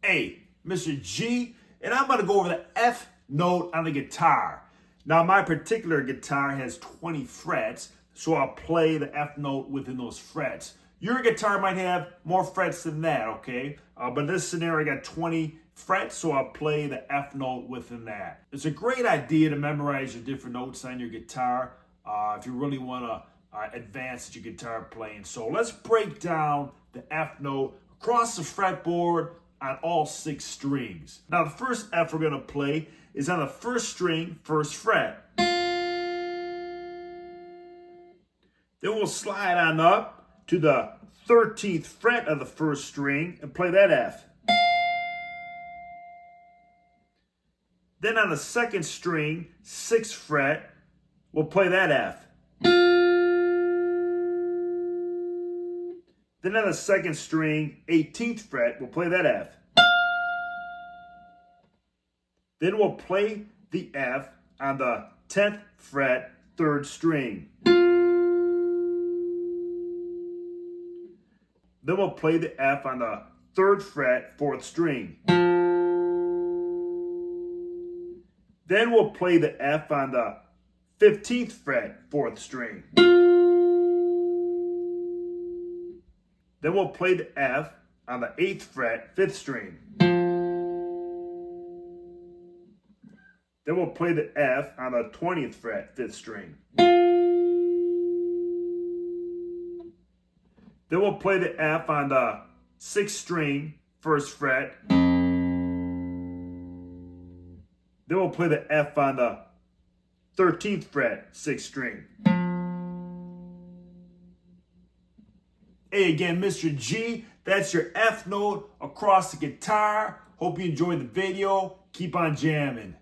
A, Mr. G, and I'm going to go over the F note on the guitar. Now, my particular guitar has 20 frets, so I'll play the F note within those frets. Your guitar might have more frets than that, okay? But in this scenario, I got 20 frets, so I'll play the F note within that. It's a great idea to memorize your different notes on your guitar if you really want to advance your guitar playing. So let's break down the F note across the fretboard on all 6 strings. Now, the first F we're going to play is on the first string, first fret. Then we'll slide on up to the 13th fret of the first string and play that F. Then on the second string, 6th fret, we'll play that F. Then on the second string, 18th fret, we'll play that F. Then we'll play the F on the 10th fret, 3rd string. Then we'll play the F on the 3rd fret, 4th string. Then we'll play the F on the 15th fret, 4th string. Then we'll play the F on the 8th fret, 5th string. Then we'll play the F on the 20th fret, 5th string. Then we'll play the F on the 6th string, 1st fret. Then we'll play the F on the 13th fret, 6th string. Hey again, Mr. G, that's your F note across the guitar. Hope you enjoyed the video. Keep on jamming.